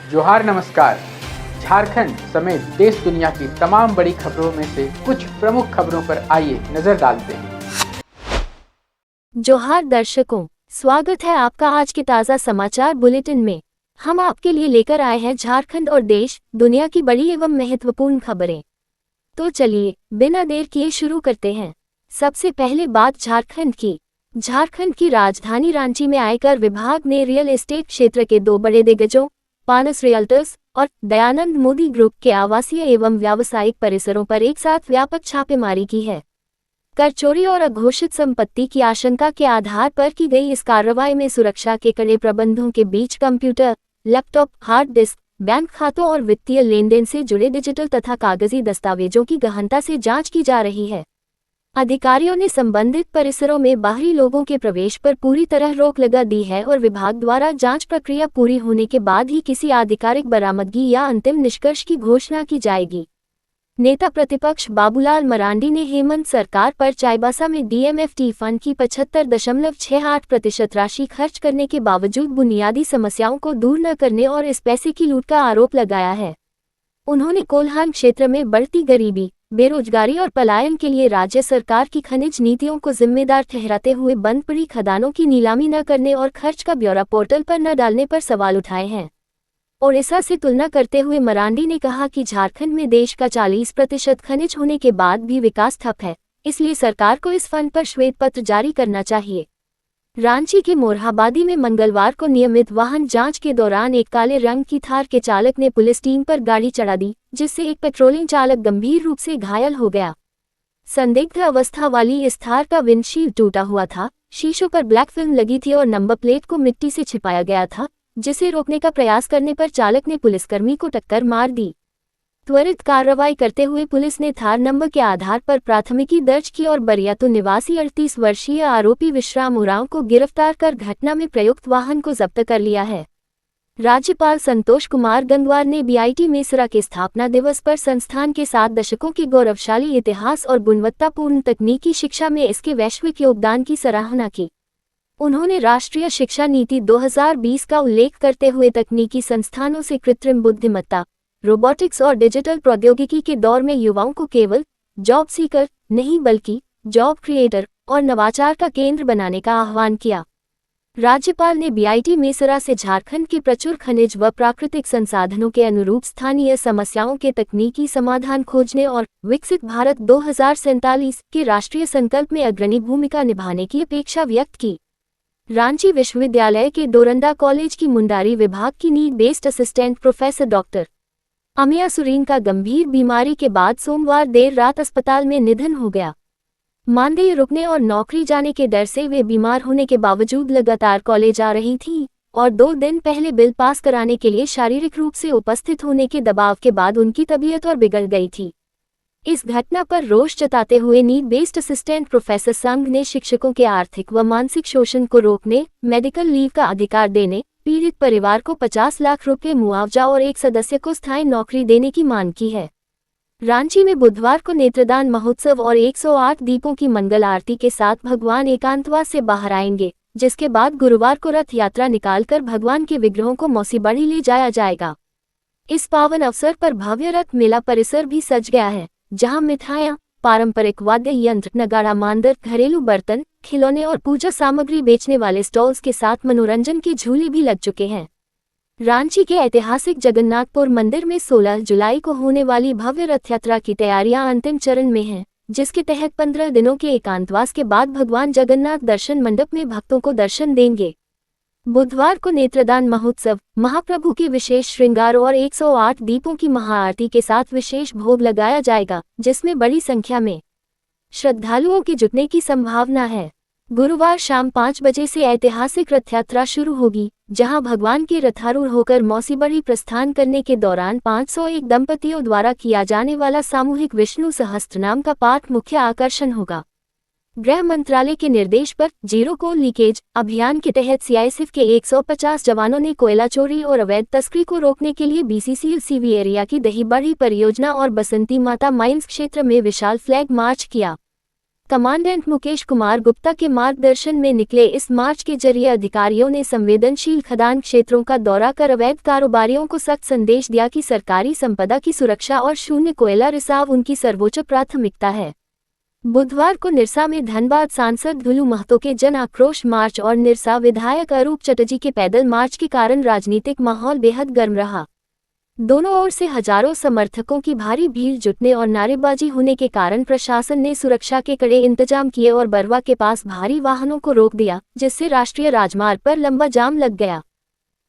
जोहार नमस्कार। झारखंड समेत देश दुनिया की तमाम बड़ी खबरों में से कुछ प्रमुख खबरों पर आइए नजर डालते हैं। जोहार दर्शकों, स्वागत है आपका आज के ताज़ा समाचार बुलेटिन में। हम आपके लिए लेकर आए हैं झारखंड और देश दुनिया की बड़ी एवं महत्वपूर्ण खबरें। तो चलिए बिना देर किए शुरू करते हैं। सबसे पहले बात झारखंड की। झारखंड की राजधानी रांची में आयकर विभाग ने रियल एस्टेट क्षेत्र के दो बड़े दिग्गजों पानस रियल्टर्स और दयानंद मोदी ग्रुप के आवासीय एवं व्यावसायिक परिसरों पर एक साथ व्यापक छापेमारी की है। कर चोरी और अघोषित संपत्ति की आशंका के आधार पर की गई इस कार्रवाई में सुरक्षा के कड़े प्रबंधों के बीच computer, laptop, hard disk, bank खातों और वित्तीय लेनदेन से जुड़े डिजिटल तथा कागजी दस्तावेजों की गहनता से जांच की जा रही है। अधिकारियों ने संबंधित परिसरों में बाहरी लोगों के प्रवेश पर पूरी तरह रोक लगा दी है और विभाग द्वारा जांच प्रक्रिया पूरी होने के बाद ही किसी आधिकारिक बरामदगी या अंतिम निष्कर्ष की घोषणा की जाएगी। नेता प्रतिपक्ष बाबूलाल मरांडी ने हेमंत सरकार पर चाईबासा में डीएमएफटी फंड की 75.68% राशि खर्च करने के बावजूद बुनियादी समस्याओं को दूर न करने और इस पैसे की लूट का आरोप लगाया है। उन्होंने कोल्हान क्षेत्र में बढ़ती गरीबी, बेरोजगारी और पलायन के लिए राज्य सरकार की खनिज नीतियों को जिम्मेदार ठहराते हुए बंद पड़ी खदानों की नीलामी न करने और खर्च का ब्यौरा पोर्टल पर न डालने पर सवाल उठाए हैं। ओडिशा से तुलना करते हुए मरांडी ने कहा कि झारखंड में देश का 40% खनिज होने के बाद भी विकास ठप है, इसलिए सरकार को इस फंड पर श्वेत पत्र जारी करना चाहिए। रांची के मोरहाबादी में मंगलवार को नियमित वाहन जांच के दौरान एक काले रंग की थार के चालक ने पुलिस टीम पर गाड़ी चढ़ा दी, जिससे एक पेट्रोलिंग चालक गंभीर रूप से घायल हो गया। संदिग्ध अवस्था वाली इस थार का विंडशील्ड टूटा हुआ था, शीशों पर ब्लैक फिल्म लगी थी और नंबर प्लेट को मिट्टी से छिपाया गया था, जिसे रोकने का प्रयास करने पर चालक ने पुलिसकर्मी को टक्कर मार दी। त्वरित कार्रवाई करते हुए पुलिस ने थार नंबर के आधार पर प्राथमिकी दर्ज की और बरियातू निवासी 38 वर्षीय आरोपी विश्राम उरांव को गिरफ्तार कर घटना में प्रयुक्त वाहन को जब्त कर लिया है। राज्यपाल संतोष कुमार गंगवार ने बीआईटी मेसरा के स्थापना दिवस पर संस्थान के 7 दशकों के गौरवशाली इतिहास और गुणवत्तापूर्ण तकनीकी शिक्षा में इसके वैश्विक योगदान की सराहना की। उन्होंने राष्ट्रीय शिक्षा नीति 2020 का उल्लेख करते हुए तकनीकी संस्थानों से कृत्रिम बुद्धिमत्ता, रोबोटिक्स और डिजिटल प्रौद्योगिकी के दौर में युवाओं को केवल जॉब सीकर नहीं बल्कि जॉब क्रिएटर और नवाचार का केंद्र बनाने का आह्वान किया। राज्यपाल ने बीआईटी मेसरा से झारखंड के प्रचुर खनिज व प्राकृतिक संसाधनों के अनुरूप स्थानीय समस्याओं के तकनीकी समाधान खोजने और विकसित भारत 2047 के राष्ट्रीय संकल्प में अग्रणी भूमिका निभाने की अपेक्षा व्यक्त की। रांची विश्वविद्यालय के डोरंडा कॉलेज की मुंडारी विभाग की need based assistant professor doctor Amiya Surin का गंभीर बीमारी के बाद सोमवार देर रात अस्पताल में निधन हो गया। मानदेय रुकने और नौकरी जाने के डर से वे बीमार होने के बावजूद लगातार कॉलेज आ रही थीं और 2 दिन पहले बिल पास कराने के लिए शारीरिक रूप से उपस्थित होने के दबाव के बाद उनकी तबीयत और बिगड़ गई थी। इस घटना पर रोष जताते हुए नीड बेस्ड असिस्टेंट प्रोफेसर संघ ने शिक्षकों के आर्थिक व मानसिक शोषण को रोकने, मेडिकल लीव का अधिकार देने, पीड़ित परिवार को 50 लाख रुपए मुआवजा और एक सदस्य को स्थायी नौकरी देने की मांग की है। रांची में बुधवार को नेत्रदान महोत्सव और 108 दीपों की मंगल आरती के साथ भगवान एकांतवास से बाहर आएंगे, जिसके बाद गुरुवार को रथ यात्रा निकालकर भगवान के विग्रहों को मौसीबड़ी ले जाया जाएगा। इस पावन अवसर पर भव्य रथ मेला परिसर भी सज गया है, जहां मिठाइयां, पारंपरिक वाद्य यंत्र, नगाड़ा, मांदर, घरेलू बर्तन, खिलौने और पूजा सामग्री बेचने वाले स्टॉल्स के साथ मनोरंजन के झूले भी लग चुके हैं। रांची के ऐतिहासिक जगन्नाथपुर मंदिर में 16 जुलाई को होने वाली भव्य रथ यात्रा की तैयारियां अंतिम चरण में हैं, जिसके तहत 15 दिनों के एकांतवास के बाद भगवान जगन्नाथ दर्शन मंडप में भक्तों को दर्शन देंगे। बुधवार को नेत्रदान महोत्सव, महाप्रभु के विशेष श्रृंगार और 108 दीपों की महाआरती के साथ विशेष भोग लगाया जाएगा, जिसमें बड़ी संख्या में श्रद्धालुओं के जुटने की संभावना है। गुरुवार शाम 5 बजे से ऐतिहासिक रथ यात्रा शुरू होगी, जहां भगवान के रथारूढ़ होकर मौसीबड़ी प्रस्थान करने के दौरान 501 दंपतियों द्वारा किया जाने वाला सामूहिक विष्णु सहस्त्रनाम का पाठ मुख्य आकर्षण होगा। गृह मंत्रालय के निर्देश पर जीरो कोल लीकेज अभियान के तहत सीआईएसएफ के 150 जवानों ने कोयला चोरी और अवैध तस्करी को रोकने के लिए बीसीसीएल एरिया की दहीबड़ी परियोजना और बसंती माता माइंस क्षेत्र में विशाल फ्लैग मार्च किया। कमांडेंट मुकेश कुमार गुप्ता के मार्गदर्शन में निकले इस मार्च के जरिए अधिकारियों ने संवेदनशील खदान क्षेत्रों का दौरा कर अवैध कारोबारियों को सख्त संदेश दिया कि सरकारी संपदा की सुरक्षा और शून्य कोयला रिसाव उनकी सर्वोच्च प्राथमिकता है। बुधवार को निरसा में धनबाद सांसद धुलू महतो के जन आक्रोश मार्च और निरसा विधायक अरूप चटर्जी के पैदल मार्च के कारण राजनीतिक माहौल बेहद गर्म रहा। दोनों ओर से हजारों समर्थकों की भारी भीड़ जुटने और नारेबाजी होने के कारण प्रशासन ने सुरक्षा के कड़े इंतजाम किए और बरवा के पास भारी वाहनों को रोक दिया, जिससे राष्ट्रीय राजमार्ग पर लंबा जाम लग गया।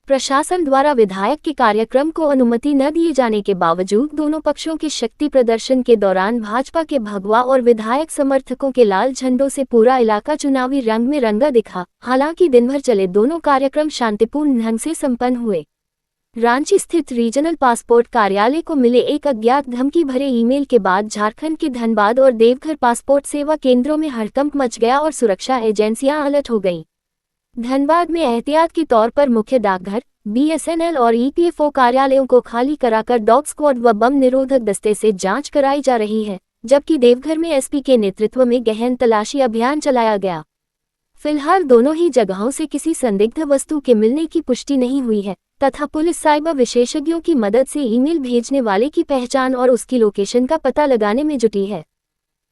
प्रशासन द्वारा विधायक के कार्यक्रम को अनुमति न दिए जाने के बावजूद दोनों पक्षों के शक्ति प्रदर्शन के दौरान भाजपा के भगवा और विधायक समर्थकों के लाल झंडों से पूरा इलाका चुनावी रंग में रंगा दिखा। हालांकि दिन भर चले दोनों कार्यक्रम शांतिपूर्ण ढंग से संपन्न हुए। रांची स्थित रीजनल पासपोर्ट कार्यालय को मिले एक अज्ञात धमकी भरे ईमेल के बाद झारखंड के धनबाद और देवघर पासपोर्ट सेवा केंद्रों में हड़कंप मच गया और सुरक्षा एजेंसियां अलर्ट हो गईं। धनबाद में एहतियात के तौर पर मुख्य डाकघर, BSNL और EPFO कार्यालयों को खाली कराकर डॉग स्क्वाड व बम निरोधक दस्ते से जांच कराई जा रही है, जबकि देवघर में SP के नेतृत्व में गहन तलाशी अभियान चलाया गया। फिलहाल दोनों ही जगहों से किसी संदिग्ध वस्तु के मिलने की पुष्टि नहीं हुई है तथा पुलिस साइबर विशेषज्ञों की मदद से ईमेल भेजने वाले की पहचान और उसकी लोकेशन का पता लगाने में जुटी है।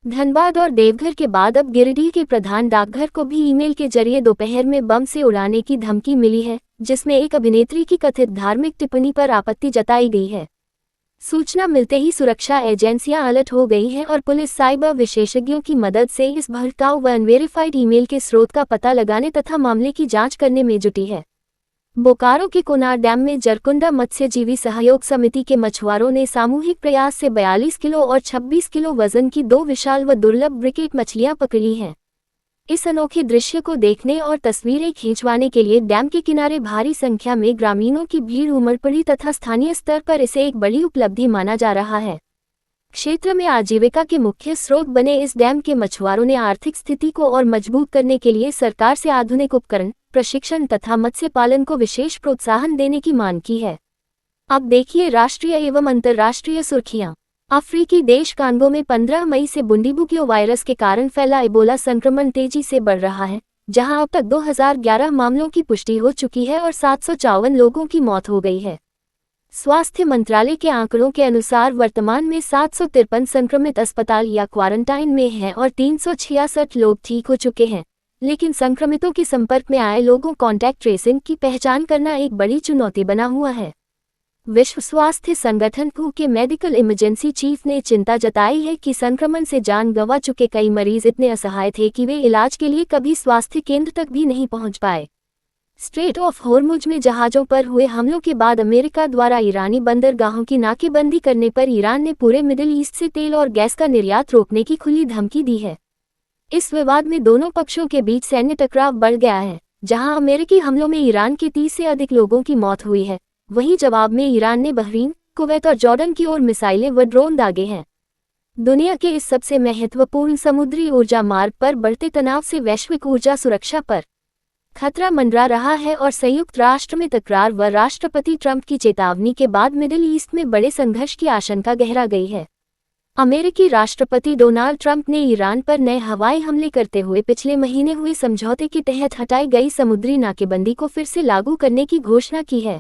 धनबाद और देवघर के बाद अब गिरिडीह के प्रधान डाकघर को भी ईमेल के जरिए दोपहर में बम से उड़ाने की धमकी मिली है, जिसमें एक अभिनेत्री की कथित धार्मिक टिप्पणी पर आपत्ति जताई गई है। सूचना मिलते ही सुरक्षा एजेंसियां अलर्ट हो गई हैं और पुलिस साइबर विशेषज्ञों की मदद से इस भड़काऊ व अनवेरिफाइड ईमेल के स्रोत का पता लगाने तथा मामले की जांच करने में जुटी है। बोकारो के कोनार डैम में जरकुंडा मत्स्यजीवी सहयोग समिति के मछुआरों ने सामूहिक प्रयास से 42 किलो और 26 किलो वजन की 2 विशाल व दुर्लभ ब्रिकेट मछलियां पकड़ी हैं। इस अनोखे दृश्य को देखने और तस्वीरें खींचवाने के लिए डैम के किनारे भारी संख्या में ग्रामीणों की भीड़ उमड़ पड़ी तथा स्थानीय स्तर पर इसे एक बड़ी उपलब्धि माना जा रहा है। क्षेत्र में आजीविका के मुख्य स्रोत बने इस डैम के मछुआरों ने आर्थिक स्थिति को और मजबूत करने के लिए सरकार से आधुनिक उपकरण, प्रशिक्षण तथा मत्स्य पालन को विशेष प्रोत्साहन देने की मांग की है। अब देखिए राष्ट्रीय एवं अंतर्राष्ट्रीय सुर्खियां। अफ्रीकी देश कांगो में 15 मई से बुंडीबुगियो वायरस के कारण फैला इबोला संक्रमण तेजी से बढ़ रहा है, जहां अब तक 2011 मामलों की पुष्टि हो चुकी है और 754 लोगों की मौत हो गई है। स्वास्थ्य मंत्रालय के आंकड़ों के अनुसार वर्तमान में 753 संक्रमित अस्पताल या क्वारंटाइन में हैं और 366 लोग ठीक हो चुके हैं, लेकिन संक्रमितों के संपर्क में आए लोगों कॉन्टैक्ट ट्रेसिंग की पहचान करना एक बड़ी चुनौती बना हुआ है। विश्व स्वास्थ्य संगठन WHO के मेडिकल इमरजेंसी चीफ ने चिंता जताई है कि संक्रमण से जान गंवा चुके कई मरीज इतने असहाय थे कि वे इलाज के लिए कभी स्वास्थ्य केंद्र तक भी नहीं पहुंच पाए। स्ट्रेट ऑफ होर्मुज में जहाजों पर हुए हमलों के बाद अमेरिका द्वारा ईरानी बंदरगाहों की नाकेबंदी करने पर ईरान ने पूरे मिडिल ईस्ट से तेल और गैस का निर्यात रोकने की खुली धमकी दी है। इस विवाद में दोनों पक्षों के बीच सैन्य टकराव बढ़ गया है, जहां अमेरिकी हमलों में ईरान के 30 से अधिक लोगों की मौत हुई है, वहीं जवाब में ईरान ने बहरीन, कुवैत और जॉर्डन की ओर मिसाइलें व ड्रोन दागे हैं। दुनिया के इस सबसे महत्वपूर्ण समुद्री ऊर्जा मार्ग पर बढ़ते तनाव से वैश्विक ऊर्जा सुरक्षा पर खतरा मंडरा रहा है और संयुक्त राष्ट्र में तकरार व राष्ट्रपति ट्रंप की चेतावनी के बाद मिडिल ईस्ट में बड़े संघर्ष की आशंका गहरा गई है। अमेरिकी राष्ट्रपति डोनाल्ड ट्रंप ने ईरान पर नए हवाई हमले करते हुए पिछले महीने हुए समझौते के तहत हटाई गई समुद्री नाकेबंदी को फिर से लागू करने की घोषणा की है।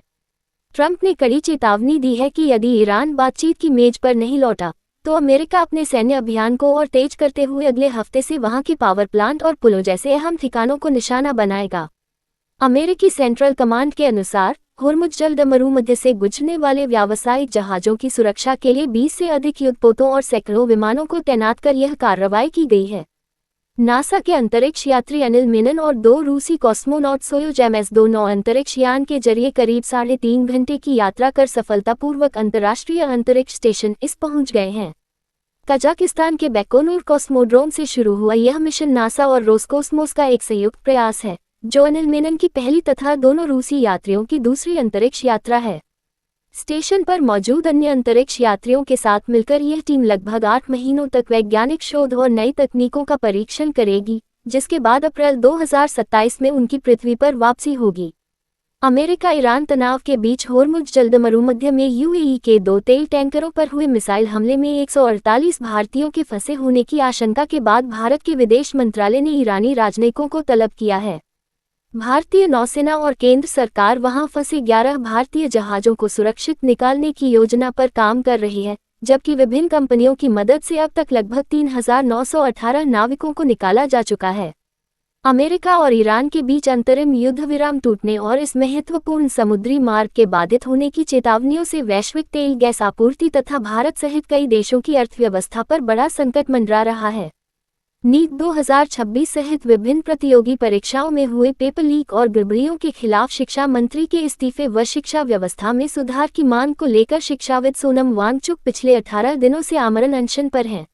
ट्रंप ने कड़ी चेतावनी दी है कि यदि ईरान बातचीत की मेज पर नहीं लौटा, तो अमेरिका अपने सैन्य अभियान को और तेज करते हुए अगले हफ्ते से वहां के पावर प्लांट और पुलों जैसे अहम ठिकानों को निशाना बनाएगा। अमेरिकी सेंट्रल कमांड के अनुसार होर्मुज जलमरुमध्य से गुजरने वाले व्यावसायिक जहाजों की सुरक्षा के लिए 20 से अधिक युद्धपोतों और सैकड़ों विमानों को तैनात कर यह कार्रवाई की गई है। नासा के अंतरिक्ष यात्री अनिल मेनन और 2 रूसी कॉस्मोनॉट सोयुज MS-2 नौ अंतरिक्ष यान के जरिए करीब 3.5 घंटे की यात्रा कर सफलतापूर्वक अंतर्राष्ट्रीय अंतरिक्ष स्टेशन ISS पहुंच गए हैं। कजाकिस्तान के बैकोनूर कॉस्मोड्रोम से शुरू हुआ यह मिशन नासा और रोसकोस्मोस का एक संयुक्त प्रयास है, जो अनिल मेनन की पहली तथा दोनों रूसी यात्रियों की दूसरी अंतरिक्ष यात्रा है। स्टेशन पर मौजूद अन्य अंतरिक्ष यात्रियों के साथ मिलकर यह टीम लगभग 8 महीनों तक वैज्ञानिक शोध और नई तकनीकों का परीक्षण करेगी, जिसके बाद अप्रैल 2027 में उनकी पृथ्वी पर वापसी होगी। अमेरिका ईरान तनाव के बीच होर्मुज जलमरुमध्य में यूएई के 2 तेल टैंकरों पर हुए मिसाइल हमले में 148 भारतीयों के फंसे होने की आशंका के बाद भारत के विदेश मंत्रालय ने ईरानी राजनयिकों को तलब किया है। भारतीय नौसेना और केंद्र सरकार वहां फंसे 11 भारतीय जहाजों को सुरक्षित निकालने की योजना पर काम कर रही है, जबकि विभिन्न कंपनियों की मदद से अब तक लगभग 3,918 नाविकों को निकाला जा चुका है। अमेरिका और ईरान के बीच अंतरिम युद्ध विराम टूटने और इस महत्वपूर्ण समुद्री मार्ग के बाधित होने की चेतावनियों से वैश्विक तेल गैस आपूर्ति तथा भारत सहित कई देशों की अर्थव्यवस्था पर बड़ा संकट मंडरा रहा है। नीट 2026 सहित विभिन्न प्रतियोगी परीक्षाओं में हुए पेपर लीक और गड़बड़ियों के खिलाफ शिक्षा मंत्री के इस्तीफे व शिक्षा व्यवस्था में सुधार की मांग को लेकर शिक्षाविद सोनम वांगचुक पिछले 18 दिनों से आमरण अनशन पर हैं।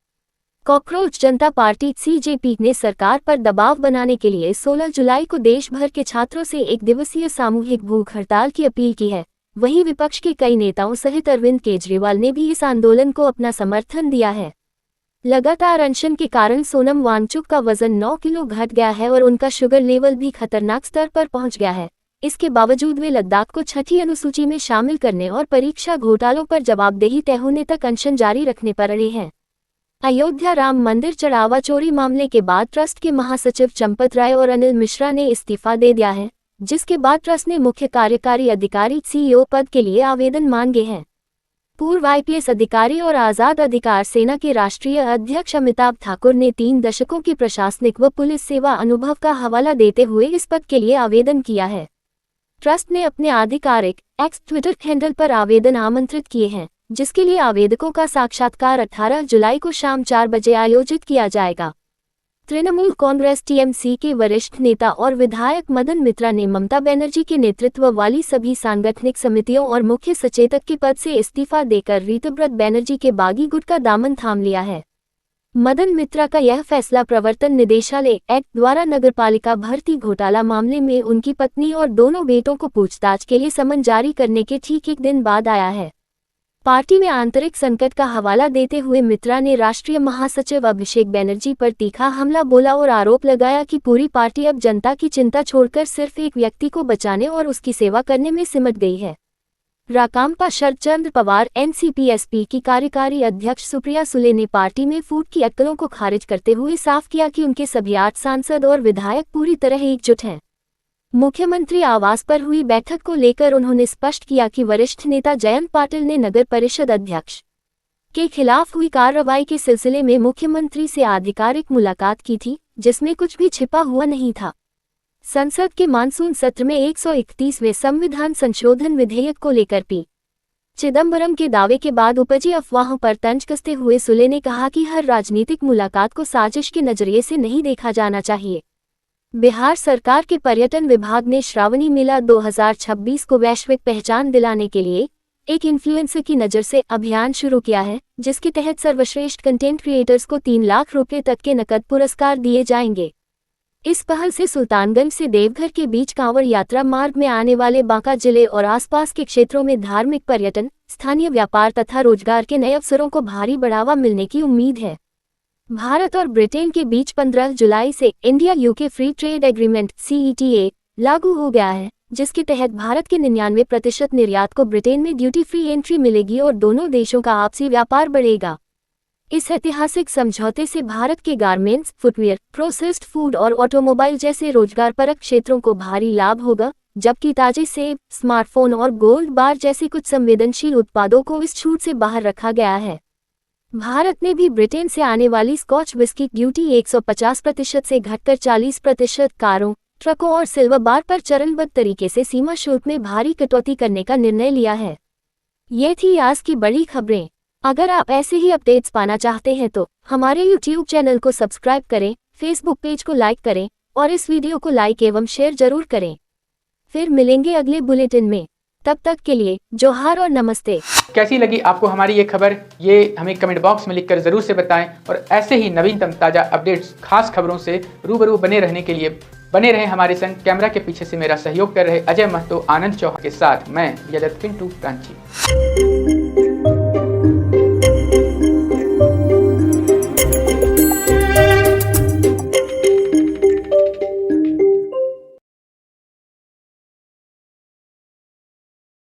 कॉकरोच जनता पार्टी सीजेपी ने सरकार पर दबाव बनाने के लिए 16 जुलाई को देश भर के छात्रों से एक दिवसीय सामूहिक भूख हड़ताल की अपील की है। वहीं विपक्ष के कई नेताओं सहित अरविंद केजरीवाल ने भी इस आंदोलन को अपना समर्थन दिया है। लगातार अनशन के कारण सोनम वांगचुक का वजन 9 किलो घट गया है और उनका शुगर लेवल भी खतरनाक स्तर पर पहुंच गया है। इसके बावजूद वे लद्दाख को छठी अनुसूची में शामिल करने और परीक्षा घोटालों पर जवाबदेही तय होने तक अनशन जारी रखने पर अड़े हैं। अयोध्या राम मंदिर चढ़ावा चोरी मामले के बाद ट्रस्ट के महासचिव चंपत राय और अनिल मिश्रा ने इस्तीफा दे दिया है, जिसके बाद ट्रस्ट ने मुख्य कार्यकारी अधिकारी सीईओ पद के लिए आवेदन मांगे हैं। पूर्व आईपीएस अधिकारी और आजाद अधिकार सेना के राष्ट्रीय अध्यक्ष अमिताभ ठाकुर ने 3 दशकों की प्रशासनिक व पुलिस सेवा अनुभव का हवाला देते हुए इस पद के लिए आवेदन किया है। ट्रस्ट ने अपने आधिकारिक एक्स ट्विटर हैंडल पर आवेदन आमंत्रित किए हैं, जिसके लिए आवेदकों का साक्षात्कार 18 जुलाई को शाम 4 बजे आयोजित किया जाएगा। तृणमूल कांग्रेस टीएमसी के वरिष्ठ नेता और विधायक मदन मित्रा ने ममता बनर्जी के नेतृत्व वाली सभी सांगठनिक समितियों और मुख्य सचेतक के पद से इस्तीफा देकर ऋतुव्रत बनर्जी के बागी गुट का दामन थाम लिया है। मदन मित्रा का यह फैसला प्रवर्तन निदेशालय एक्ट द्वारा नगरपालिका भर्ती घोटाला मामले में उनकी पत्नी और दोनों बेटों को पूछताछ के लिए समन जारी करने के ठीक एक दिन बाद आया है। पार्टी में आंतरिक संकट का हवाला देते हुए मित्रा ने राष्ट्रीय महासचिव अभिषेक बनर्जी पर तीखा हमला बोला और आरोप लगाया कि पूरी पार्टी अब जनता की चिंता छोड़कर सिर्फ एक व्यक्ति को बचाने और उसकी सेवा करने में सिमट गई है। राकांपा शरदचंद्र पवार एनसीपी-एसपी की कार्यकारी अध्यक्ष सुप्रिया सुले ने पार्टी में फूट की अटकलों को खारिज करते हुए साफ किया कि उनके सभी 8 सांसद और विधायक पूरी तरह एकजुट हैं। मुख्यमंत्री आवास पर हुई बैठक को लेकर उन्होंने स्पष्ट किया कि वरिष्ठ नेता जयंत पाटिल ने नगर परिषद अध्यक्ष के खिलाफ हुई कार्रवाई के सिलसिले में मुख्यमंत्री से आधिकारिक मुलाकात की थी, जिसमें कुछ भी छिपा हुआ नहीं था। संसद के मानसून सत्र में 131वें संविधान संशोधन विधेयक को लेकर पी चिदंबरम के दावे के बाद उपजी अफवाहों पर तंज कसते हुए सुले ने कहा कि हर राजनीतिक मुलाकात को साजिश के नजरिए से नहीं देखा जाना चाहिए। बिहार सरकार के पर्यटन विभाग ने श्रावणी मेला 2026 को वैश्विक पहचान दिलाने के लिए एक इन्फ्लुएंसर की नज़र से अभियान शुरू किया है, जिसके तहत सर्वश्रेष्ठ कंटेंट क्रिएटर्स को 3 लाख रुपए तक के नकद पुरस्कार दिए जाएंगे। इस पहल से सुल्तानगंज से देवघर के बीच कांवड़ यात्रा मार्ग में आने वाले बांका जिले और आसपास के क्षेत्रों में धार्मिक पर्यटन, स्थानीय व्यापार तथा रोजगार के नए अवसरों को भारी बढ़ावा मिलने की उम्मीद है। भारत और ब्रिटेन के बीच 15 जुलाई से India UK free trade agreement CETA लागू हो गया है, जिसके तहत भारत के 99% निर्यात को ब्रिटेन में ड्यूटी फ्री एंट्री मिलेगी और दोनों देशों का आपसी व्यापार बढ़ेगा। इस ऐतिहासिक समझौते से भारत के गारमेंट्स, फुटवेयर, प्रोसेस्ड फूड और ऑटोमोबाइल जैसे रोजगारपरक क्षेत्रों को भारी लाभ होगा, जबकि ताजे सेब, स्मार्टफोन और गोल्ड बार जैसे कुछ संवेदनशील उत्पादों को इस छूट से बाहर रखा गया है। भारत ने भी ब्रिटेन से आने वाली स्कॉच विस्की ड्यूटी 150% से घटकर 40%, कारों, ट्रकों और सिल्वर बार पर चरणबद्ध तरीके से सीमा शुल्क में भारी कटौती करने का निर्णय लिया है। ये थी आज की बड़ी खबरें। अगर आप ऐसे ही अपडेट्स पाना चाहते हैं तो हमारे YouTube चैनल को सब्सक्राइब करें, Facebook पेज को लाइक करें और इस वीडियो को लाइक एवं शेयर जरूर करें। फिर मिलेंगे अगले बुलेटिन में, तब तक के लिए जोहार और नमस्ते। कैसी लगी आपको हमारी ये खबर, ये हमें कमेंट बॉक्स में लिखकर जरूर से बताएं और ऐसे ही नवीनतम ताज़ा अपडेट्स, खास खबरों से रूबरू बने रहने के लिए बने रहें हमारे संग। कैमरा के पीछे से मेरा सहयोग कर रहे अजय महतो, आनंद चौहान के साथ मैं यजत पिंटू कांची।